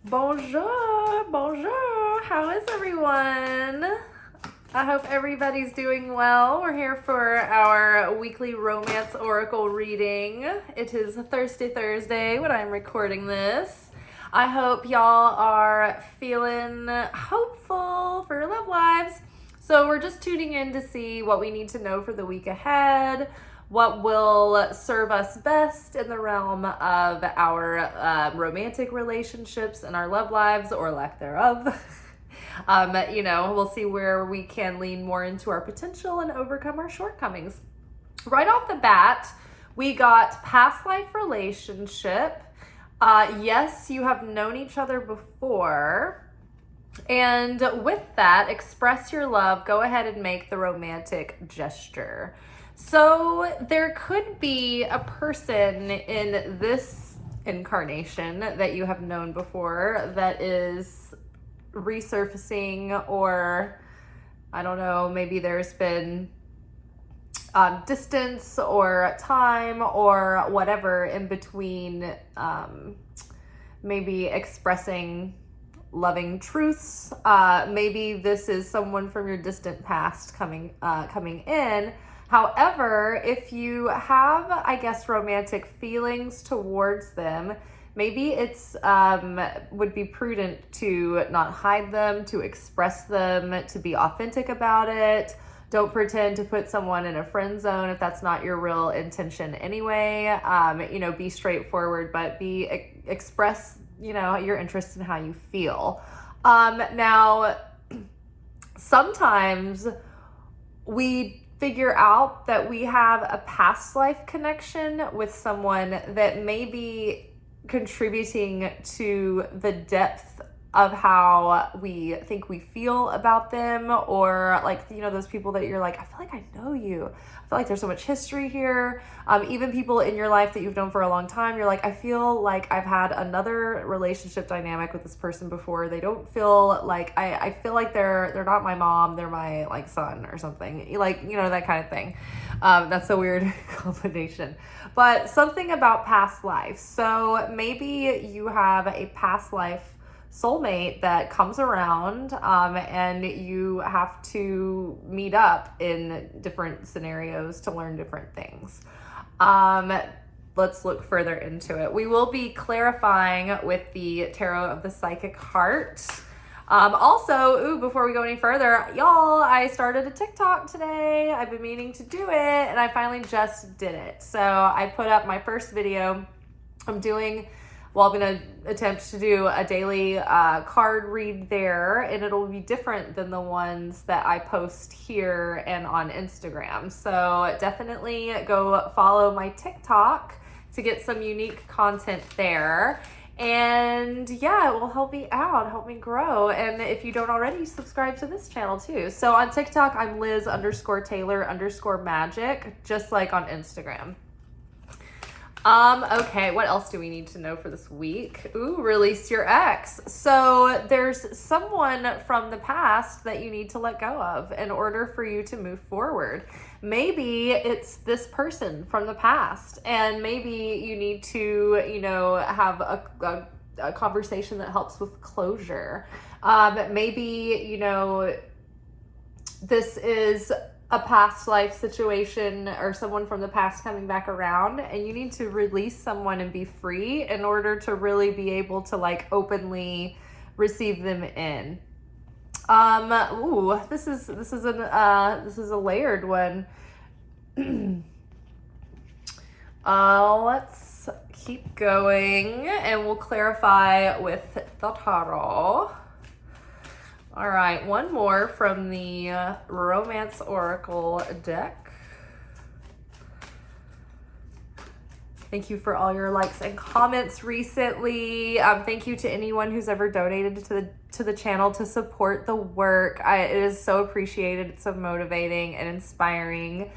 Bonjour, bonjour. How is everyone? I hope everybody's doing well. We're here for our weekly romance oracle reading. It is Thursday when I'm recording this. I hope y'all are feeling hopeful for your love lives. So we're just tuning in to see what we need to know for the week ahead, what will serve us best in the realm of our romantic relationships and our love lives, or lack thereof. We'll see where we can lean more into our potential and overcome our shortcomings. Right off the bat, we got past life relationship. Yes, you have known each other before. And with that, express your love. Go ahead and make the romantic gesture. So there could be a person in this incarnation that you have known before that is resurfacing, or I don't know, maybe there's been distance or time or whatever in between, maybe expressing loving truths. Maybe this is someone from your distant past coming in. However, if you have, I guess, romantic feelings towards them, maybe it's would be prudent to not hide them, to express them, to be authentic about it. Don't pretend to put someone in a friend zone if that's not your real intention anyway. Be straightforward, but express, your interest in how you feel. Now, sometimes we figure out that we have a past life connection with someone that may be contributing to the depth of how we think we feel about them, or those people that you're like, I feel like I know you. I feel like there's so much history here. Even people in your life that you've known for a long time, you're like, I feel like I've had another relationship dynamic with this person before. They don't feel like I feel like they're not my mom, they're my son or something, that kind of thing. That's a weird combination, but something about past life. So maybe you have a past life soulmate that comes around, and you have to meet up in different scenarios to learn different things. Let's look further into it. We will be clarifying with the Tarot of the Psychic Heart. Also, before we go any further, y'all, I started a TikTok today. I've been meaning to do it, and I finally just did it. So I put up my first video. I'm going to attempt to do a daily card read there, and it'll be different than the ones that I post here and on Instagram. So definitely go follow my TikTok to get some unique content there. And yeah, it will help me out, help me grow. And if you don't already, subscribe to this channel too. So on TikTok, I'm Liz_Taylor_Magick, just like on Instagram. Okay, what else do we need to know for this week? Release your ex. So there's someone from the past that you need to let go of in order for you to move forward. Maybe it's this person from the past, and maybe you need to, have a conversation that helps with closure. Maybe, this is a past life situation or someone from the past coming back around, and you need to release someone and be free in order to really be able to openly receive them in. This is a layered one. Let's keep going and we'll clarify with the tarot. All right, one more from the Romance Oracle deck. Thank you for all your likes and comments recently. Thank you to anyone who's ever donated to the channel to support the work. It is so appreciated. It's so motivating and inspiring.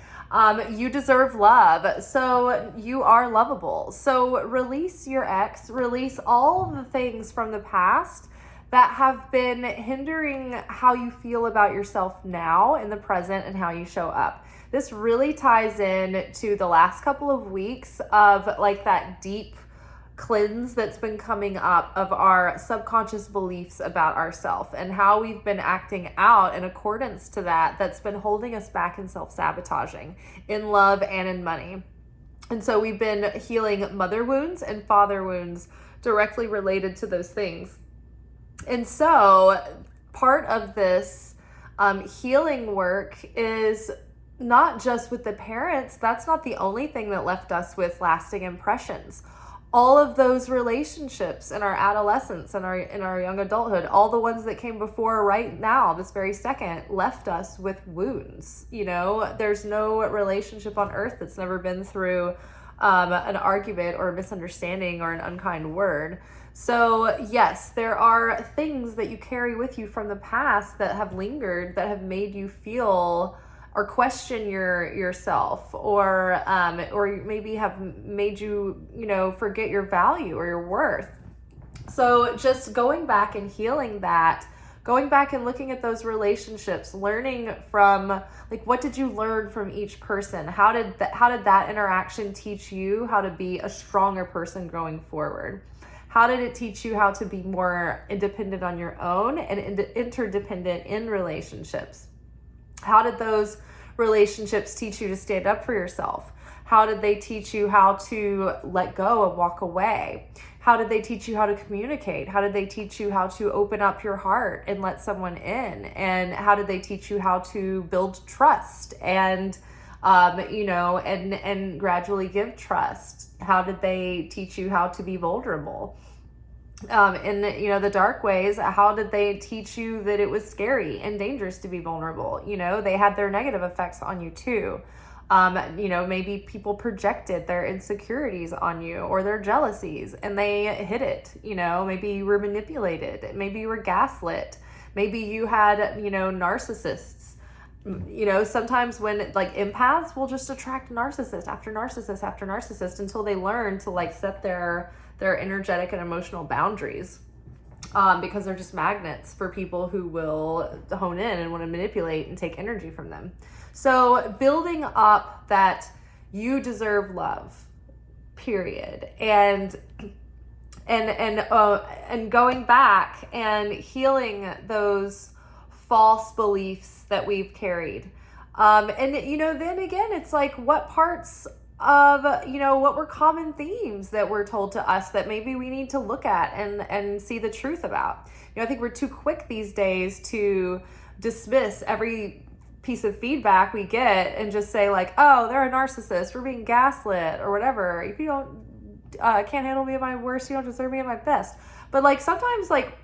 You deserve love, so you are lovable. So release your ex, release all the things from the past that have been hindering how you feel about yourself now in the present and how you show up. This really ties in to the last couple of weeks of that deep cleanse that's been coming up of our subconscious beliefs about ourselves and how we've been acting out in accordance to that's been holding us back and self-sabotaging in love and in money. And so we've been healing mother wounds and father wounds directly related to those things. And so part of this healing work is not just with the parents. That's not the only thing that left us with lasting impressions. All of those relationships in our adolescence and in our young adulthood, all the ones that came before right now, this very second, left us with wounds. You know, there's no relationship on earth that's never been through an argument or a misunderstanding or an unkind word. So yes, there are things that you carry with you from the past that have lingered, that have made you feel or question yourself, or maybe have made you, forget your value or your worth. So just going back and healing that, going back and looking at those relationships, learning from, like, what did you learn from each person? How did that interaction teach you how to be a stronger person going forward? How did it teach you how to be more independent on your own and interdependent in relationships? How did those relationships teach you to stand up for yourself? How did they teach you how to let go and walk away? How did they teach you how to communicate? How did they teach you how to open up your heart and let someone in? And how did they teach you how to build trust and, and gradually give trust? How did they teach you how to be vulnerable? In the dark ways, how did they teach you that it was scary and dangerous to be vulnerable? They had their negative effects on you too. Maybe people projected their insecurities on you or their jealousies and they hid it. Maybe you were manipulated. Maybe you were gaslit. Maybe you had, narcissists. Sometimes when, like, empaths will just attract narcissist after narcissist after narcissist until they learn to, like, set their energetic and emotional boundaries, because they're just magnets for people who will hone in and want to manipulate and take energy from them. So building up that you deserve love, period, and going back and healing those false beliefs that we've carried. Then again, it's like, what parts of, what were common themes that were told to us that maybe we need to look at and see the truth about. I think we're too quick these days to dismiss every piece of feedback we get and just say, like, oh, they're a narcissist, we're being gaslit or whatever. If you don't can't handle me at my worst, you don't deserve me at my best. But, like, sometimes, like,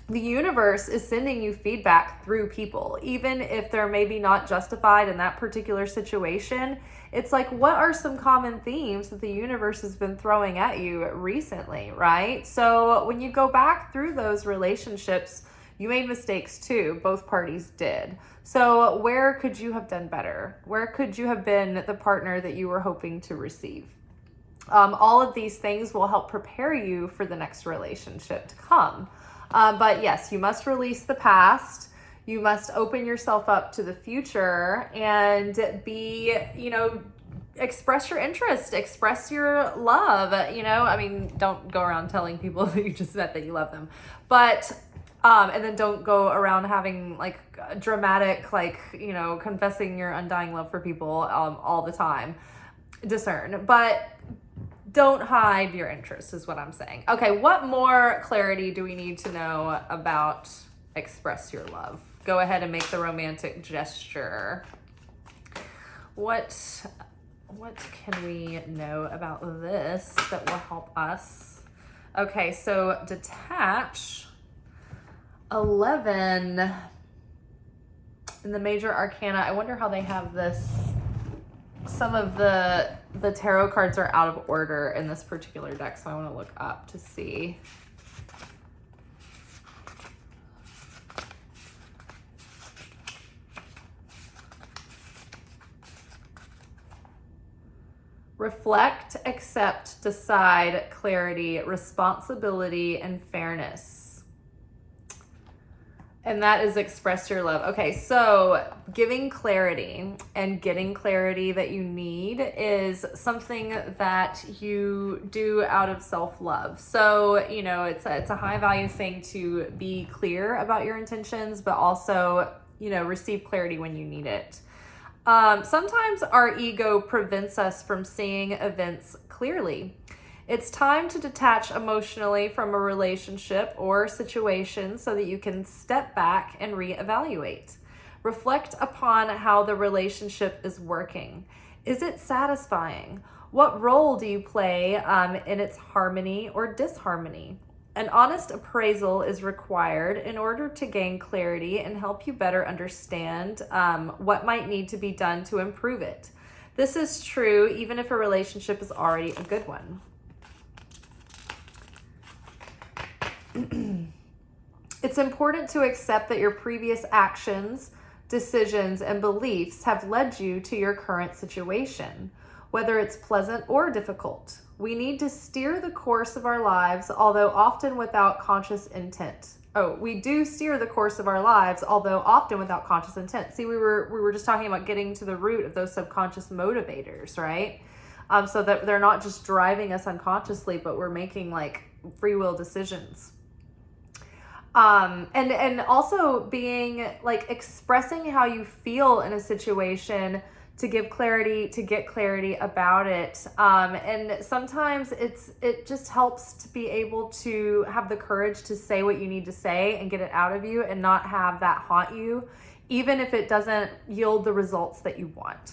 the universe is sending you feedback through people, even if they're maybe not justified in that particular situation. It's like, what are some common themes that the universe has been throwing at you recently, right? So when you go back through those relationships, you made mistakes too. Both parties did. So where could you have done better? Where could you have been the partner that you were hoping to receive? All of these things will help prepare you for the next relationship to come. But yes, you must release the past. You must open yourself up to the future and be, express your interest, express your love. Don't go around telling people that you just met that you love them, but, and then don't go around having, like, dramatic, like, confessing your undying love for people, all the time. Discern, but don't hide your interests is what I'm saying. Okay, what more clarity do we need to know about express your love? Go ahead and make the romantic gesture. What can we know about this that will help us? Okay, so detach 11 in the major arcana. I wonder how they have this. Some of the tarot cards are out of order in this particular deck, so I want to look up to see. Reflect, accept, decide, clarity, responsibility, and fairness. And that is express your love. Okay, so giving clarity and getting clarity that you need is something that you do out of self-love. So, you know, it's a high value thing to be clear about your intentions, but also, you know, receive clarity when you need it. Sometimes our ego prevents us from seeing events clearly. It's time to detach emotionally from a relationship or situation so that you can step back and reevaluate. Reflect upon how the relationship is working. Is it satisfying? What role do you play in its harmony or disharmony? An honest appraisal is required in order to gain clarity and help you better understand what might need to be done to improve it. This is true even if a relationship is already a good one. It's important to accept that your previous actions, decisions, and beliefs have led you to your current situation, whether it's pleasant or difficult. We need to steer the course of our lives, although often without conscious intent. We do steer the course of our lives, although often without conscious intent. See, we were just talking about getting to the root of those subconscious motivators, right? So that they're not just driving us unconsciously, but we're making like free will decisions. And also being like expressing how you feel in a situation to give clarity, to get clarity about it. And sometimes it just helps to be able to have the courage to say what you need to say and get it out of you and not have that haunt you, even if it doesn't yield the results that you want.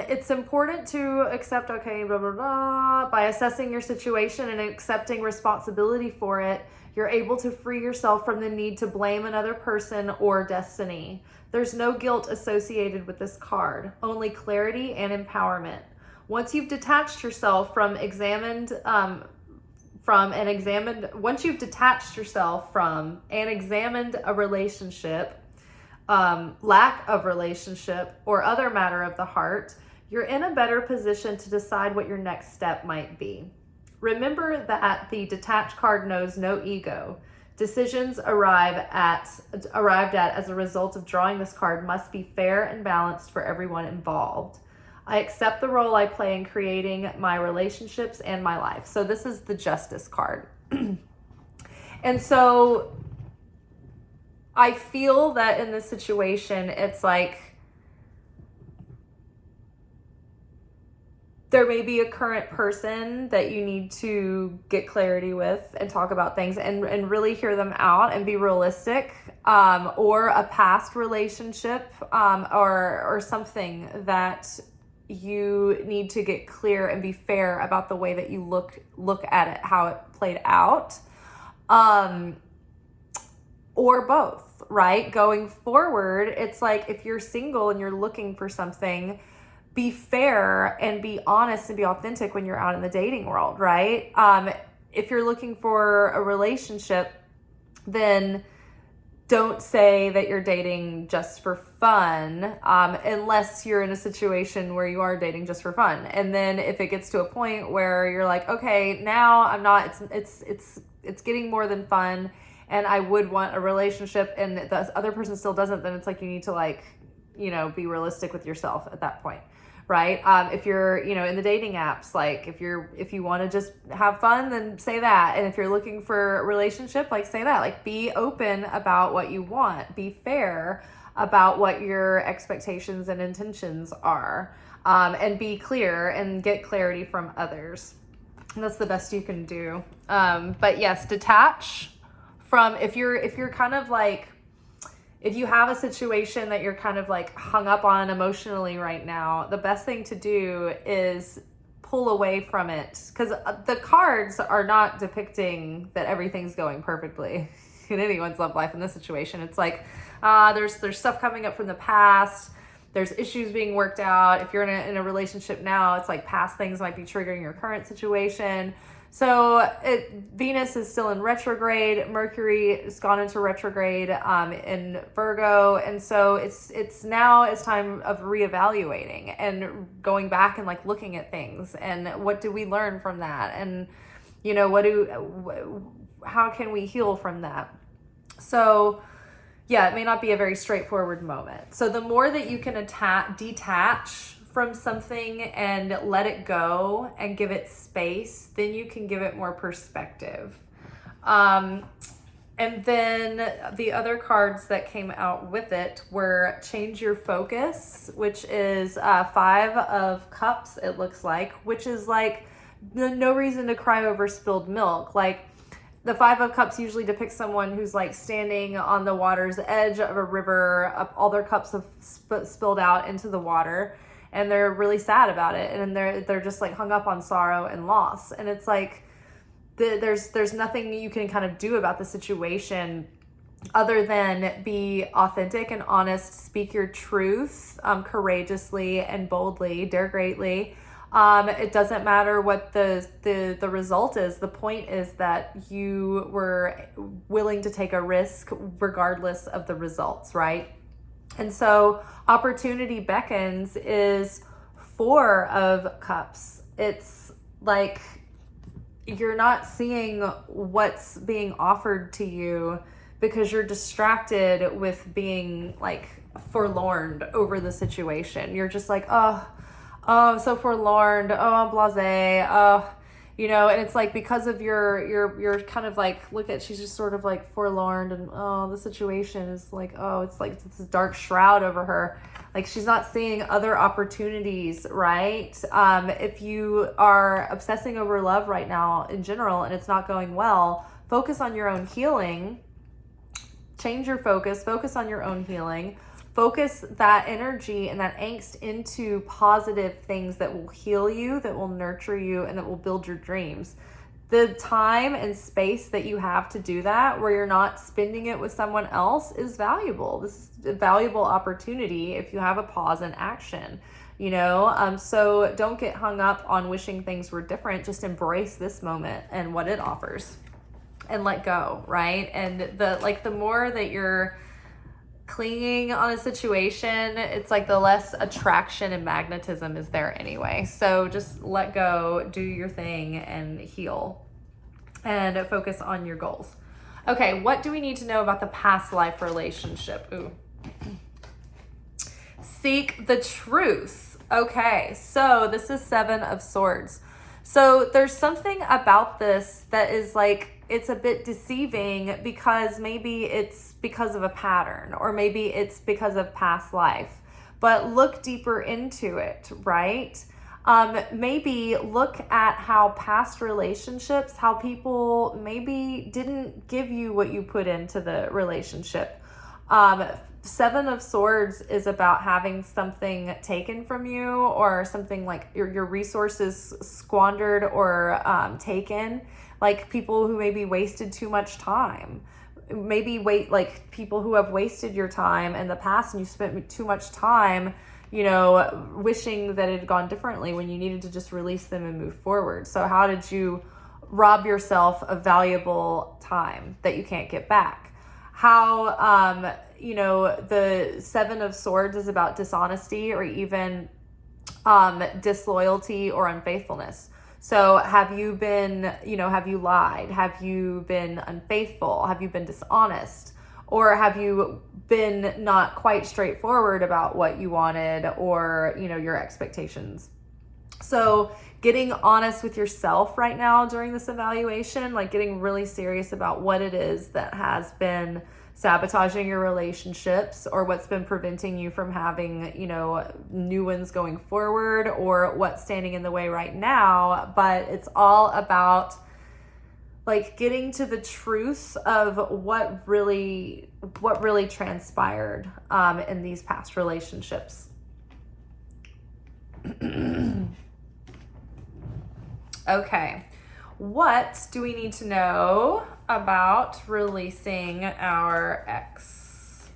It's important to accept, okay, blah, blah, blah. By assessing your situation and accepting responsibility for it, you're able to free yourself from the need to blame another person or destiny. There's no guilt associated with this card, only clarity and empowerment. Once you've detached yourself from once you've detached yourself from and examined a relationship, lack of relationship, or other matter of the heart, you're in a better position to decide what your next step might be. Remember that the detached card knows no ego. Decisions arrived at as a result of drawing this card must be fair and balanced for everyone involved. I accept the role I play in creating my relationships and my life. So this is the Justice card. And so I feel that in this situation, it's like there may be a current person that you need to get clarity with and talk about things and really hear them out and be realistic, or a past relationship, or something that you need to get clear and be fair about the way that you look at it, how it played out, or both, right? Going forward, it's like if you're single and you're looking for something, be fair and be honest and be authentic when you're out in the dating world, right? If you're looking for a relationship, then don't say that you're dating just for fun, unless you're in a situation where you are dating just for fun. And then if it gets to a point where you're like, okay, now I'm not, it's getting more than fun, and I would want a relationship, and the other person still doesn't, then it's like you need to be realistic with yourself at that point, right? If you're, in the dating apps, like if you want to just have fun, then say that. And if you're looking for a relationship, say that, be open about what you want, be fair about what your expectations and intentions are, and be clear and get clarity from others. And that's the best you can do. But yes, detach from, if you're kind of if you have a situation that you're kind of hung up on emotionally right now, the best thing to do is pull away from it, because the cards are not depicting that everything's going perfectly in anyone's love life in this situation. It's there's stuff coming up from the past. There's issues being worked out. If you're in a relationship now, it's past things might be triggering your current situation. So Venus is still in retrograde. Mercury has gone into retrograde in Virgo. And so it's time of reevaluating and going back and looking at things. And what do we learn from that? And, how can we heal from that? So yeah, it may not be a very straightforward moment. So the more that you can detach from something and let it go and give it space, then you can give it more perspective. And then the other cards that came out with it were Change Your Focus, which is 5 of Cups, it looks like, which is like no reason to cry over spilled milk. Like, the 5 of Cups usually depicts someone who's like standing on the water's edge of a river. All their cups have spilled out into the water, and they're really sad about it. And they're just like hung up on sorrow and loss. And it's like, there's nothing you can kind of do about the situation other than be authentic and honest, speak your truth courageously and boldly, dare greatly. It doesn't matter what the result is. The point is that you were willing to take a risk regardless of the results, right? And so opportunity beckons is 4 of Cups. It's like, you're not seeing what's being offered to you because you're distracted with being like forlorn over the situation. You're just like, oh, I'm so forlorn. Oh, I'm blasé. Oh, and it's like, because of you're kind of like, look at, she's just sort of like forlorn, and oh, the situation is like, oh, it's like this dark shroud over her. Like, she's not seeing other opportunities, right? If you are obsessing over love right now in general and it's not going well, focus on your own healing. Change your focus on your own healing. Focus that energy and that angst into positive things that will heal you, that will nurture you, and that will build your dreams. The time and space that you have to do that, where you're not spending it with someone else, is valuable. This is a valuable opportunity if you have a pause in action, so don't get hung up on wishing things were different. Just embrace this moment and what it offers and let go, right? And the more that you're clinging on a situation, it's like the less attraction and magnetism is there anyway. So just let go, do your thing, and heal, and focus on your goals. Okay, what do we need to know about the past life relationship? Ooh. Seek the truth. Okay, so this is 7 of Swords. So there's something about this that is like, it's a bit deceiving, because maybe it's because of a pattern, or maybe it's because of past life. But look deeper into it, right? Maybe look at how past relationships, how people maybe didn't give you what you put into the relationship. 7 of Swords is about having something taken from you, or something like your resources squandered or taken. Like people who maybe wasted too much time. Maybe like people who have wasted your time in the past, and you spent too much time, wishing that it had gone differently when you needed to just release them and move forward. So how did you rob yourself of valuable time that you can't get back? How, the 7 of Swords is about dishonesty, or even disloyalty or unfaithfulness. So have you been, have you lied? Have you been unfaithful? Have you been dishonest? Or have you been not quite straightforward about what you wanted, or, your expectations? So getting honest with yourself right now during this evaluation, like getting really serious about what it is that has been sabotaging your relationships, or what's been preventing you from having, new ones going forward, or what's standing in the way right now. But it's all about like getting to the truth of what really transpired in these past relationships. Okay. What do we need to know about releasing our ex?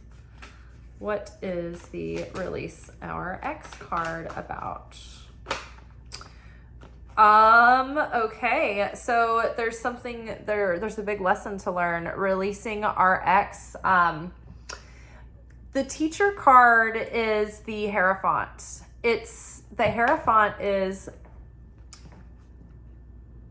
What is the release our ex card about? Okay, so there's a big lesson to learn. Releasing our ex. The teacher card is the Hierophant. The Hierophant is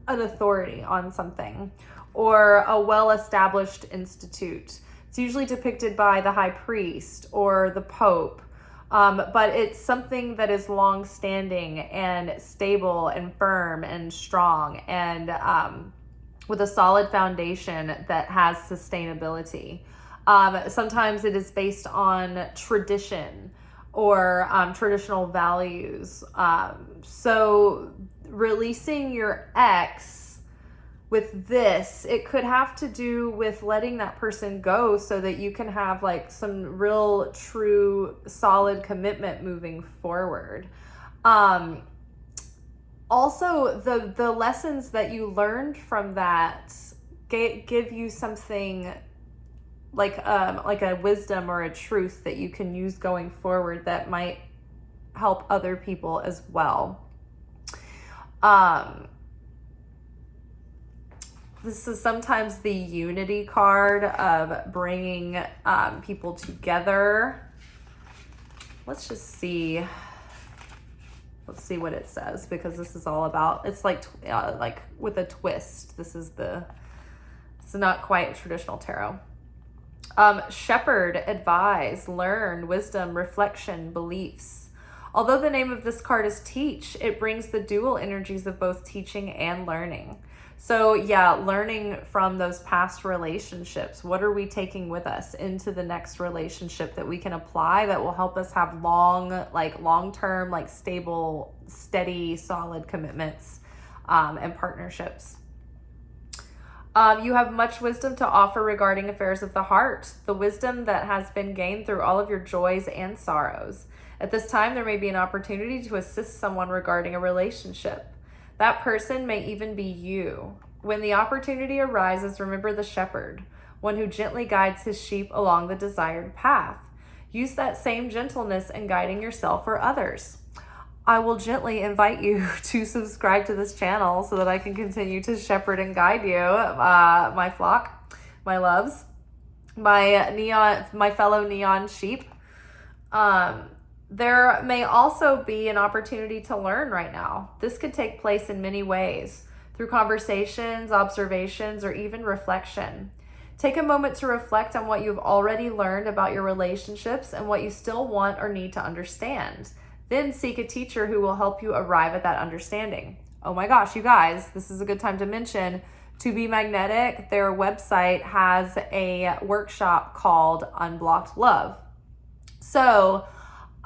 an authority on something, or a well-established institute. It's usually depicted by the high priest or the pope, but it's something that is long-standing and stable and firm and strong, and with a solid foundation that has sustainability. Sometimes it is based on tradition or traditional values. So releasing your ex with this, it could have to do with letting that person go so that you can have like some real, true, solid commitment moving forward. Also, the lessons that you learned from that give you something like a wisdom or a truth that you can use going forward that might help other people as well. This is sometimes the unity card of bringing people together. Let's see what it says, because this is all about, it's like with a twist. It's not quite traditional tarot. Shepherd, advise, learn, wisdom, reflection, beliefs. Although the name of this card is teach, it brings the dual energies of both teaching and learning. So yeah, learning from those past relationships. What are we taking with us into the next relationship that we can apply that will help us have long-term, like stable, steady, solid commitments and partnerships. You have much wisdom to offer regarding affairs of the heart, the wisdom that has been gained through all of your joys and sorrows. At this time, there may be an opportunity to assist someone regarding a relationship. That person may even be you. When the opportunity arises, remember the shepherd, one who gently guides his sheep along the desired path. Use that same gentleness in guiding yourself or others. I will gently invite you to subscribe to this channel so that I can continue to shepherd and guide you, my flock, my loves, my fellow neon sheep. There may also be an opportunity to learn right now. This could take place in many ways, through conversations, observations, or even reflection. Take a moment to reflect on what you've already learned about your relationships and what you still want or need to understand. Then seek a teacher who will help you arrive at that understanding. Oh my gosh, you guys, this is a good time to mention To Be Magnetic. Their website has a workshop called Unblocked Love. So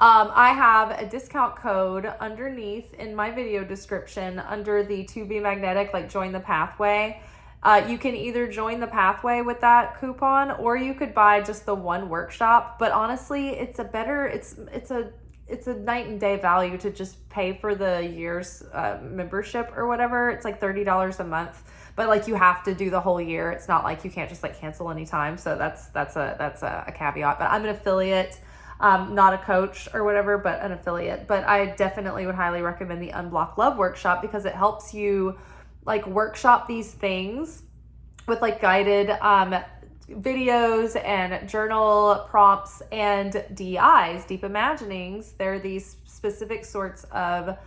I have a discount code underneath in my video description under the To Be Magnetic, like join the pathway. You can either join the pathway with that coupon, or you could buy just the one workshop. But honestly, it's a night and day value to just pay for the year's membership or whatever. It's like $30 a month, but like you have to do the whole year. It's not like you can't just like cancel anytime. So that's a caveat. But I'm an affiliate. Not a coach or whatever, but an affiliate. But I definitely would highly recommend the Unblock Love workshop, because it helps you like workshop these things with like guided videos and journal prompts and DIs, deep imaginings. They're these specific sorts of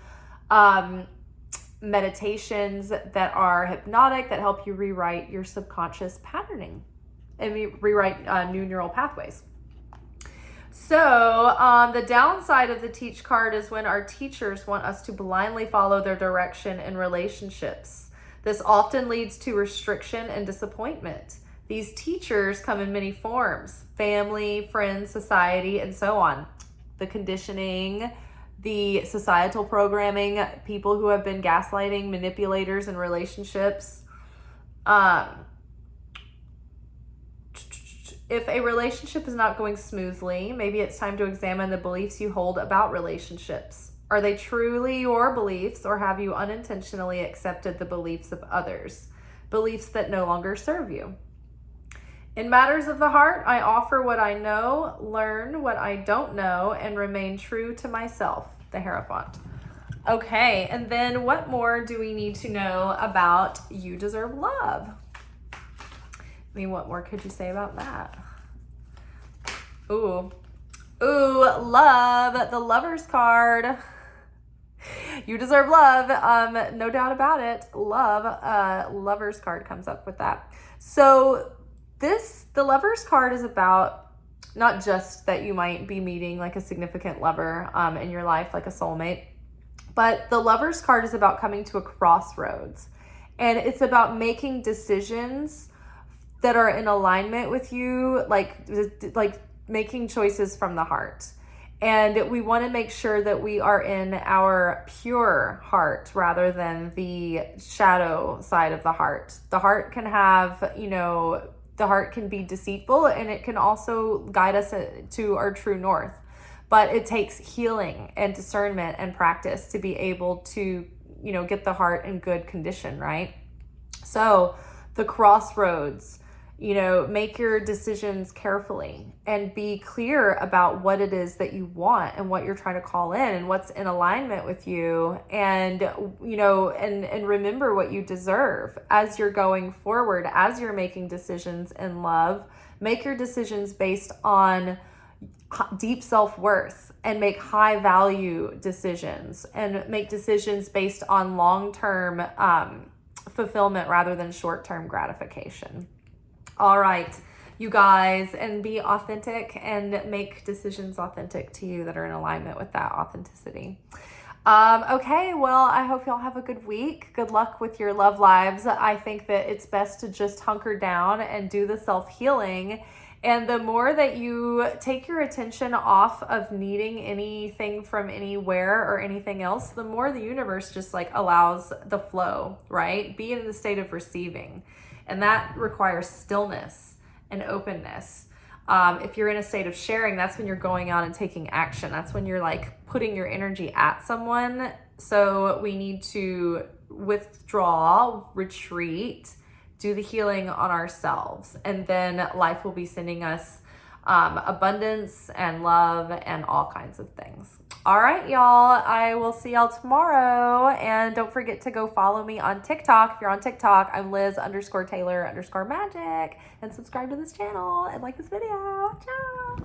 meditations that are hypnotic, that help you rewrite your subconscious patterning and rewrite new neural pathways. So the downside of the teach card is when our teachers want us to blindly follow their direction in relationships. This often leads to restriction and disappointment. These teachers come in many forms: family, friends, society, and so on. The conditioning, the societal programming, people who have been gaslighting, manipulators in relationships. If a relationship is not going smoothly, maybe it's time to examine the beliefs you hold about relationships. Are they truly your beliefs, or have you unintentionally accepted the beliefs of others, beliefs that no longer serve you? In matters of the heart, I offer what I know, learn what I don't know, and remain true to myself. The Hierophant. Okay, and then what more do we need to know about You Deserve Love? I mean, what more could you say about that? Ooh, love, the Lover's card. You deserve love. No doubt about it. Love, Lover's card comes up with that. So the Lovers card is about not just that you might be meeting like a significant lover in your life, like a soulmate, but the Lovers card is about coming to a crossroads. And it's about making decisions that are in alignment with you, like making choices from the heart. And we want to make sure that we are in our pure heart rather than the shadow side of the heart. The heart can have, the heart can be deceitful, and it can also guide us to our true north. But it takes healing and discernment and practice to be able to, get the heart in good condition, right? So the crossroads, make your decisions carefully and be clear about what it is that you want and what you're trying to call in and what's in alignment with you. And, and remember what you deserve as you're going forward, as you're making decisions in love. Make your decisions based on deep self-worth and make high value decisions and make decisions based on long-term fulfillment rather than short-term gratification. All right, you guys, and be authentic and make decisions authentic to you that are in alignment with that authenticity. Okay, well, I hope y'all have a good week. Good luck with your love lives. I think that it's best to just hunker down and do the self-healing. And the more that you take your attention off of needing anything from anywhere or anything else, the more the universe just like allows the flow, right? Be in the state of receiving. And that requires stillness and openness. If you're in a state of sharing, that's when you're going out and taking action. That's when you're like putting your energy at someone. So we need to withdraw, retreat, do the healing on ourselves. And then life will be sending us abundance and love and all kinds of things. All right, y'all. I will see y'all tomorrow. And don't forget to go follow me on TikTok. If you're on TikTok, I'm Liz_Taylor_Magick. And subscribe to this channel and like this video. Ciao.